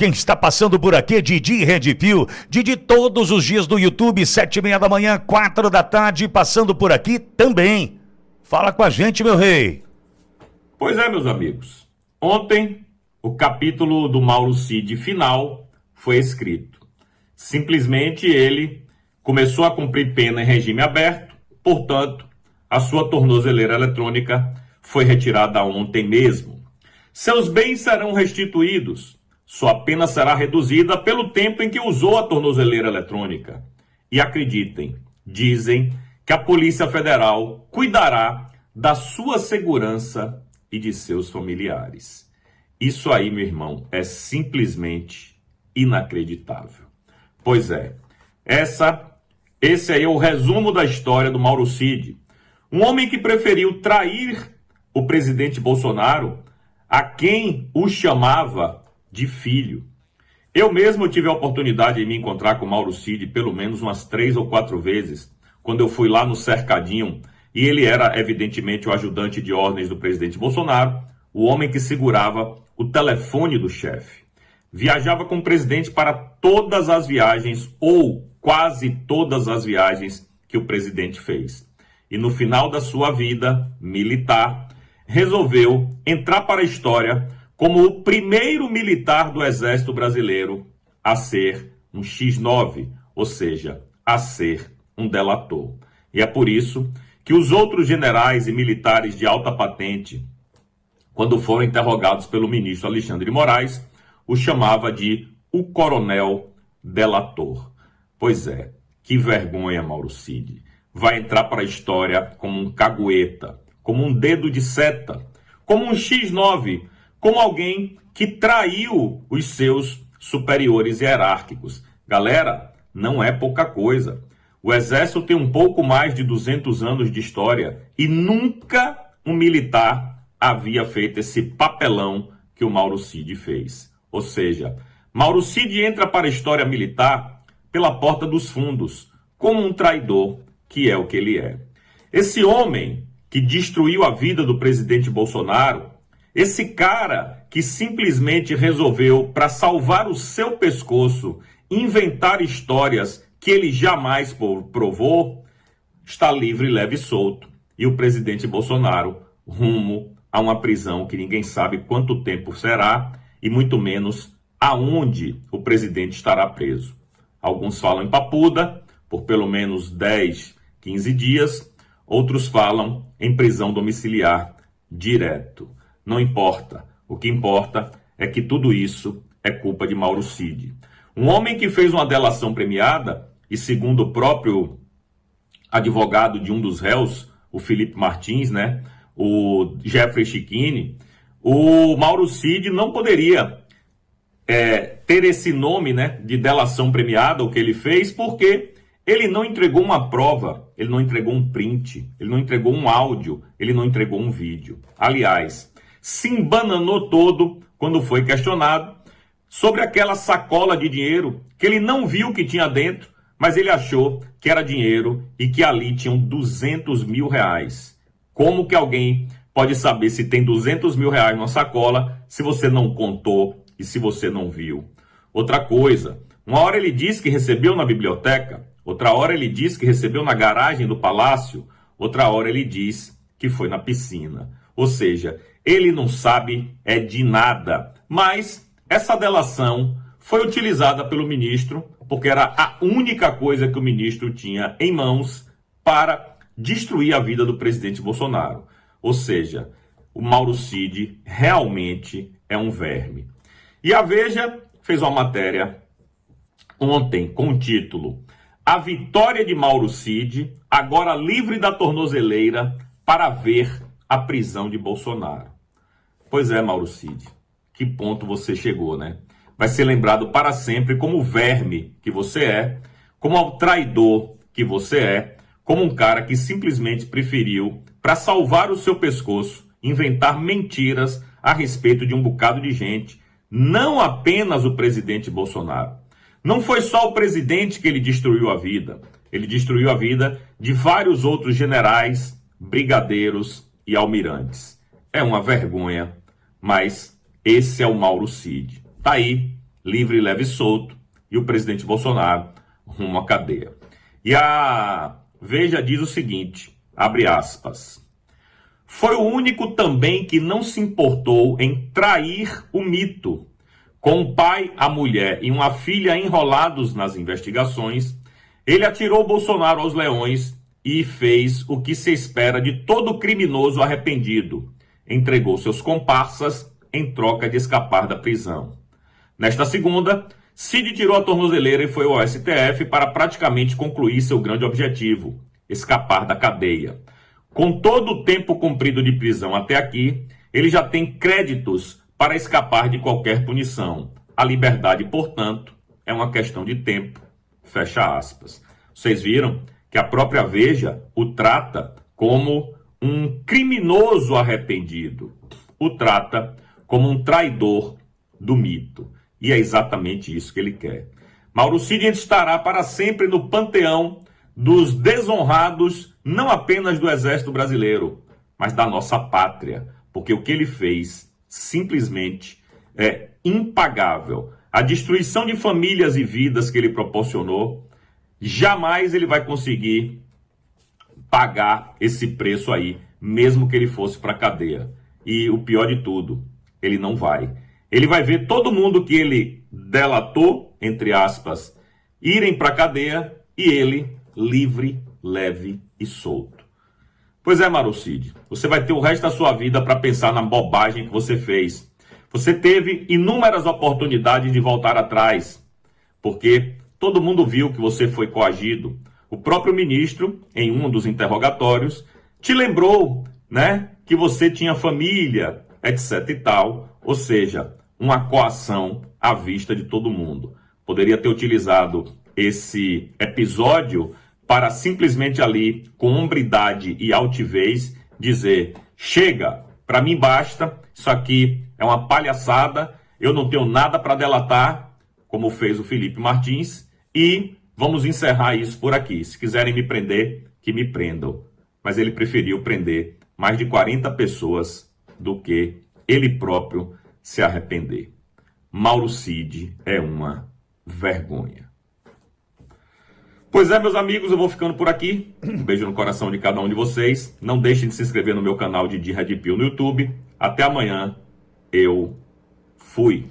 Quem está passando por aqui é Didi Redpil. Didi todos os dias no YouTube, 7h30 da manhã, 4 da tarde, passando por aqui também. Fala com a gente, meu rei. Pois é, meus amigos. Ontem, o capítulo do Mauro Cid final foi escrito. Simplesmente ele começou a cumprir pena em regime aberto, portanto, a sua tornozeleira eletrônica foi retirada ontem mesmo. Seus bens serão restituídos. Sua pena será reduzida pelo tempo em que usou a tornozeleira eletrônica. E acreditem, dizem que a Polícia Federal cuidará da sua segurança e de seus familiares. Isso aí, meu irmão, é simplesmente inacreditável. Pois é, esse aí é o resumo da história do Mauro Cid. Um homem que preferiu trair o presidente Bolsonaro, a quem o chamava de filho. Eu mesmo tive a oportunidade de me encontrar com o Mauro Cid pelo menos umas 3 ou 4 vezes, quando eu fui lá no Cercadinho, e ele era evidentemente o ajudante de ordens do presidente Bolsonaro, o homem que segurava o telefone do chefe. Viajava com o presidente para todas as viagens, ou quase todas as viagens que o presidente fez. E no final da sua vida militar, resolveu entrar para a história como o primeiro militar do Exército Brasileiro a ser um X9, ou seja, a ser um delator. E é por isso que os outros generais e militares de alta patente, quando foram interrogados pelo ministro Alexandre de Moraes, o chamava de o coronel delator. Pois é, que vergonha, Mauro Cid. Vai entrar para a história como um cagueta, como um dedo de seta, como um X9, como alguém que traiu os seus superiores hierárquicos. Galera, não é pouca coisa. O Exército tem um pouco mais de 200 anos de história e nunca um militar havia feito esse papelão que o Mauro Cid fez. Ou seja, Mauro Cid entra para a história militar pela porta dos fundos, como um traidor, que é o que ele é. Esse homem que destruiu a vida do presidente Bolsonaro, esse cara que simplesmente resolveu, para salvar o seu pescoço, inventar histórias que ele jamais provou, está livre, leve e solto. E o presidente Bolsonaro rumo a uma prisão que ninguém sabe quanto tempo será e muito menos aonde o presidente estará preso. Alguns falam em Papuda, por pelo menos 10, 15 dias. Outros falam em prisão domiciliar direto. Não importa. O que importa é que tudo isso é culpa de Mauro Cid. Um homem que fez uma delação premiada e, segundo o próprio advogado de um dos réus, o Felipe Martins, o Jeffrey Chiquini, o Mauro Cid não poderia ter esse nome de delação premiada, o que ele fez, porque ele não entregou uma prova, ele não entregou um print, ele não entregou um áudio, ele não entregou um vídeo. Aliás, se embananou todo quando foi questionado sobre aquela sacola de dinheiro que ele não viu que tinha dentro, mas ele achou que era dinheiro e que ali tinham 200 mil reais. Como que alguém pode saber se tem 200 mil reais numa sacola se você não contou e se você não viu? Outra coisa, uma hora ele disse que recebeu na biblioteca, outra hora ele disse que recebeu na garagem do palácio, outra hora ele disse que foi na piscina. Ou seja, ele não sabe de nada. Mas essa delação foi utilizada pelo ministro, porque era a única coisa que o ministro tinha em mãos para destruir a vida do presidente Bolsonaro. Ou seja, o Mauro Cid realmente é um verme. E a Veja fez uma matéria ontem com o título: A vitória de Mauro Cid, agora livre da tornozeleira para ver a prisão de Bolsonaro. Pois é, Mauro Cid, que ponto você chegou, Vai ser lembrado para sempre como o verme que você é, como o traidor que você é, como um cara que simplesmente preferiu, para salvar o seu pescoço, inventar mentiras a respeito de um bocado de gente, não apenas o presidente Bolsonaro. Não foi só o presidente que ele destruiu a vida. Ele destruiu a vida de vários outros generais, brigadeiros e almirantes. É uma vergonha, mas esse é o Mauro Cid. Tá aí livre, leve e solto, e o presidente Bolsonaro rumo à cadeia. E a Veja diz o seguinte, abre aspas, foi o único também que não se importou em trair o mito. Com o pai, a mulher e uma filha enrolados nas investigações, ele atirou Bolsonaro aos leões e fez o que se espera de todo criminoso arrependido. Entregou seus comparsas em troca de escapar da prisão. Nesta segunda, Cid tirou a tornozeleira e foi ao STF para praticamente concluir seu grande objetivo, escapar da cadeia. Com todo o tempo cumprido de prisão até aqui, ele já tem créditos para escapar de qualquer punição. A liberdade, portanto, é uma questão de tempo. Fecha aspas. Vocês viram que a própria Veja o trata como um criminoso arrependido. O trata como um traidor do mito. E é exatamente isso que ele quer. Mauro Cid estará para sempre no panteão dos desonrados, não apenas do Exército Brasileiro, mas da nossa pátria. Porque o que ele fez simplesmente é impagável. A destruição de famílias e vidas que ele proporcionou, jamais ele vai conseguir pagar esse preço aí, mesmo que ele fosse para a cadeia. E o pior de tudo, ele não vai. Ele vai ver todo mundo que ele delatou, entre aspas, irem para a cadeia e ele livre, leve e solto. Pois é, Mauro Cid, você vai ter o resto da sua vida para pensar na bobagem que você fez. Você teve inúmeras oportunidades de voltar atrás, porque todo mundo viu que você foi coagido. O próprio ministro, em um dos interrogatórios, te lembrou, né, que você tinha família, etc e tal, ou seja, uma coação à vista de todo mundo. Poderia ter utilizado esse episódio para simplesmente ali, com hombridade e altivez, dizer, chega, para mim basta, isso aqui é uma palhaçada, eu não tenho nada para delatar, como fez o Felipe Martins, e vamos encerrar isso por aqui. Se quiserem me prender, que me prendam. Mas ele preferiu prender mais de 40 pessoas do que ele próprio se arrepender. Mauro Cid é uma vergonha. Pois é, meus amigos, eu vou ficando por aqui. Um beijo no coração de cada um de vocês. Não deixem de se inscrever no meu canal de Red Pill no YouTube. Até amanhã. Eu fui.